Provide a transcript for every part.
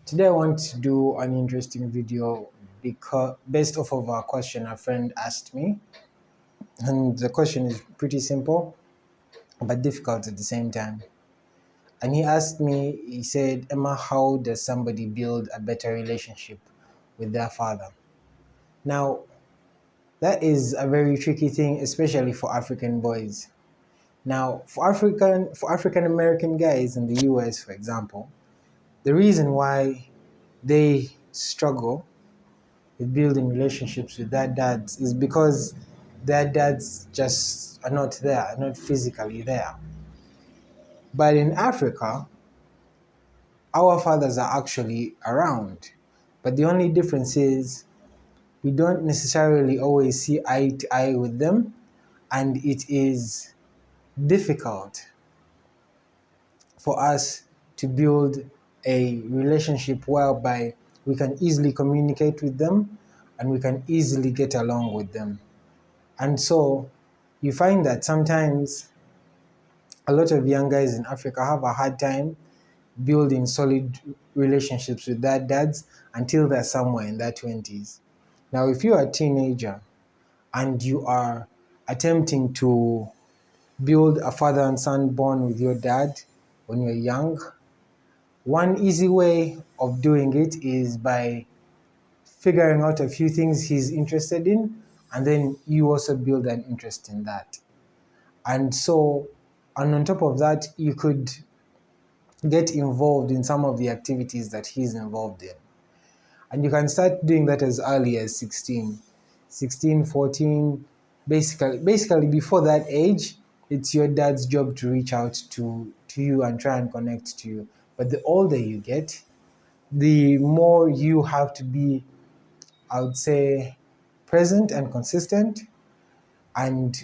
Today I want to do an interesting video because based off of a question a friend asked me, and the question is pretty simple but difficult at the same time. And he asked me, he said, Emma, how does somebody build a better relationship with their father? Now, that is a very tricky thing, especially for African boys. Now, for African American guys in the US, for example, the reason why they struggle with building relationships with their dads is because their dads just are not there, are not physically there. But in Africa, our fathers are actually around. But the only difference is we don't necessarily always see eye to eye with them, and it is difficult for us to build a relationship whereby we can easily communicate with them and we can easily get along with them. And so you find that sometimes a lot of young guys in Africa have a hard time building solid relationships with their dads until they're somewhere in their 20s. Now, if you're a teenager and you are attempting to build a father and son bond with your dad when you're young, one easy way of doing it is by figuring out a few things he's interested in, and then you also build an interest in that. And on top of that, you could get involved in some of the activities that he's involved in. And you can start doing that as early as 16, 14. Basically before that age, it's your dad's job to reach out to you and try and connect to you. But the older you get, the more you have to be, I would say, present and consistent, and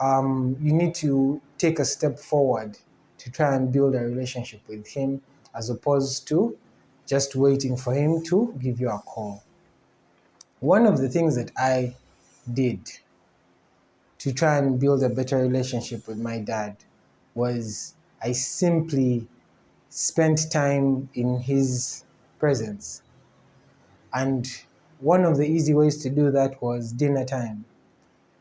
you need to take a step forward to try and build a relationship with him as opposed to just waiting for him to give you a call. One of the things that I did to try and build a better relationship with my dad was I simply spent time in his presence. And one of the easy ways to do that was dinner time.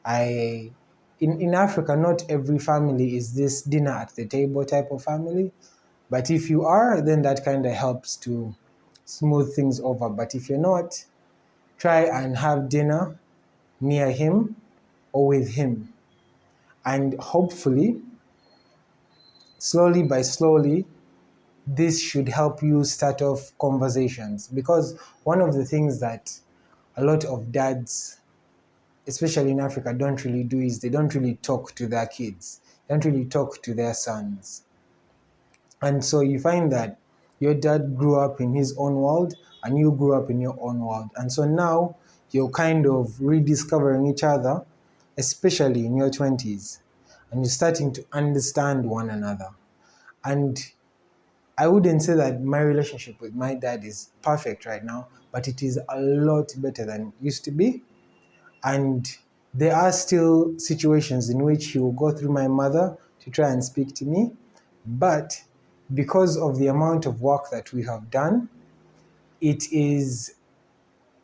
In Africa, not every family is this dinner at the table type of family, but if you are, then that kind of helps to smooth things over. But if you're not, try and have dinner near him or with him. And hopefully, slowly by slowly, this should help you start off conversations. Because one of the things that a lot of dads, especially in Africa, don't really do is they don't really talk to their kids, they don't really talk to their sons. And so you find that your dad grew up in his own world and you grew up in your own world. And so now you're kind of rediscovering each other, especially in your 20s, and you're starting to understand one another. And I wouldn't say that my relationship with my dad is perfect right now, but it is a lot better than it used to be. And there are still situations in which he will go through my mother to try and speak to me. But because of the amount of work that we have done, it is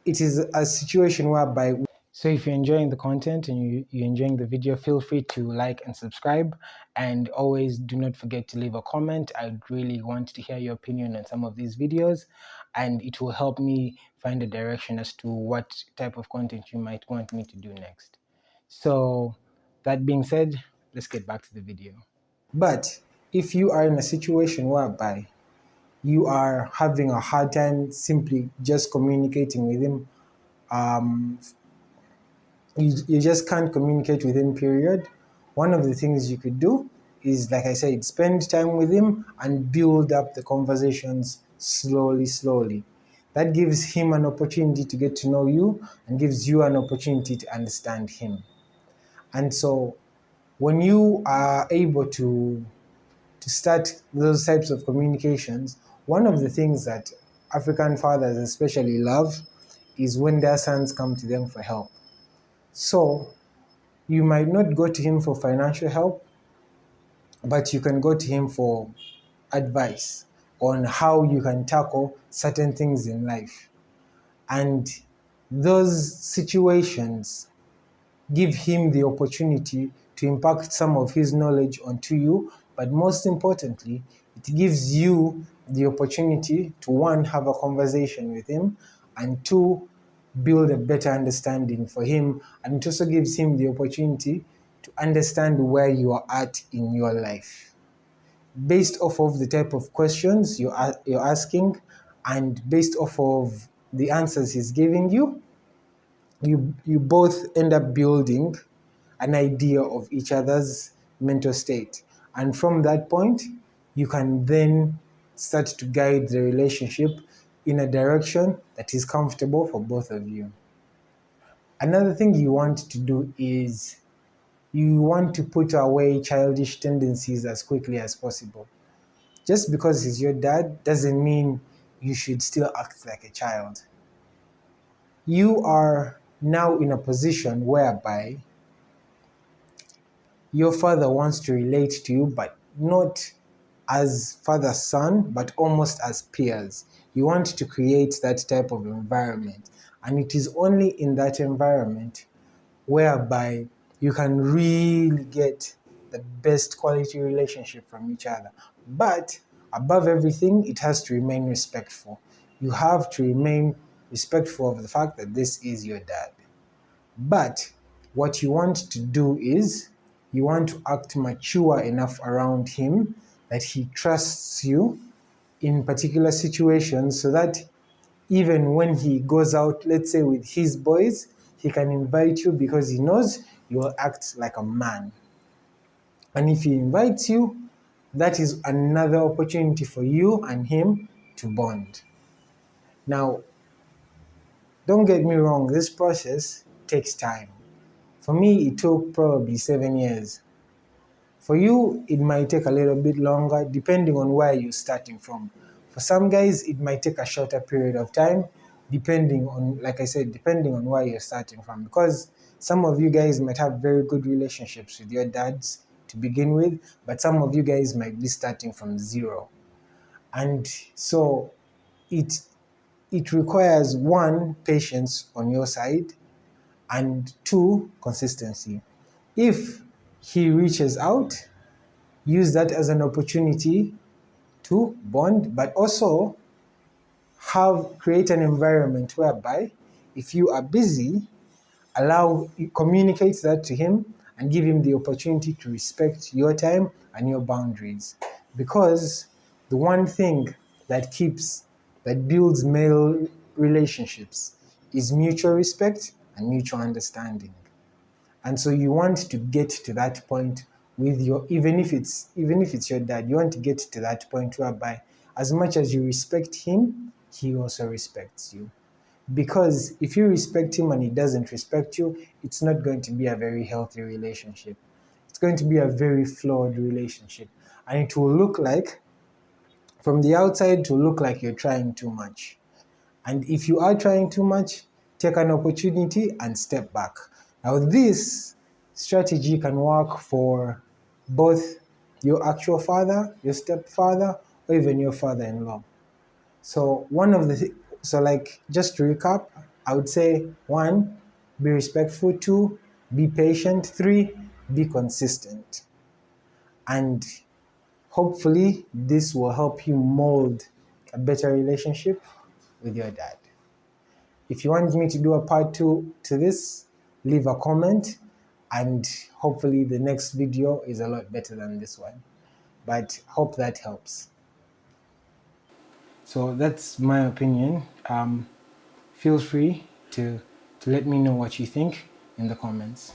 a situation whereby. So if you're enjoying the content and you're enjoying the video, feel free to like and subscribe, and always do not forget to leave a comment. I'd really want to hear your opinion on some of these videos, and it will help me find a direction as to what type of content you might want me to do next. So that being said, let's get back to the video. But if you are in a situation whereby you are having a hard time simply just communicating with him, you just can't communicate with him, period. One of the things you could do is, like I said, spend time with him and build up the conversations slowly. That gives him an opportunity to get to know you and gives you an opportunity to understand him. And so when you are able to start those types of communications, one of the things that African fathers especially love is when their sons come to them for help. So you might not go to him for financial help, but you can go to him for advice, on how you can tackle certain things in life. And those situations give him the opportunity to impact some of his knowledge onto you, but most importantly, it gives you the opportunity to, one, have a conversation with him, and two, build a better understanding for him, and it also gives him the opportunity to understand where you are at in your life based off of the type of questions you're asking, and based off of the answers he's giving you. You both end up building an idea of each other's mental state, and from that point you can then start to guide the relationship in a direction that is comfortable for both of you. Another thing you want to do is you want to put away childish tendencies as quickly as possible. Just because he's your dad doesn't mean you should still act like a child. You are now in a position whereby your father wants to relate to you, but not as father-son, but almost as peers. You want to create that type of environment. And it is only in that environment whereby you can really get the best quality relationship from each other. But above everything, it has to remain respectful. You have to remain respectful of the fact that this is your dad. But what you want to do is you want to act mature enough around him that he trusts you in particular situations, so that even when he goes out, let's say with his boys, he can invite you because he knows you will act like a man. And if he invites you, that is another opportunity for you and him to bond. Now, don't get me wrong, this process takes time. For me, it took probably 7 years. For you, it might take a little bit longer depending on where you're starting from. For some guys, it might take a shorter period of time depending on, like I said, depending on where you're starting from. Because some of you guys might have very good relationships with your dads to begin with, but some of you guys might be starting from zero. And so it requires, one, patience on your side, and two, consistency. If he reaches out, use that as an opportunity to bond, but also create an environment whereby if you are busy, communicate that to him and give him the opportunity to respect your time and your boundaries. Because the one thing that builds male relationships is mutual respect and mutual understanding. And so you want to get to that point with even if it's your dad, you want to get to that point whereby as much as you respect him, he also respects you. Because if you respect him and he doesn't respect you, it's not going to be a very healthy relationship. It's going to be a very flawed relationship. And it will look like, from the outside, it will look like you're trying too much. And if you are trying too much, take an opportunity and step back. Now, this strategy can work for both your actual father, your stepfather, or even your father-in-law. So just to recap, I would say 1, be respectful. 2, be patient. 3, be consistent. And hopefully this will help you mold a better relationship with your dad. If you want me to do a part 2 to this, leave a comment, and hopefully the next video is a lot better than this one. But hope that helps. So that's my opinion. Feel free to let me know what you think in the comments.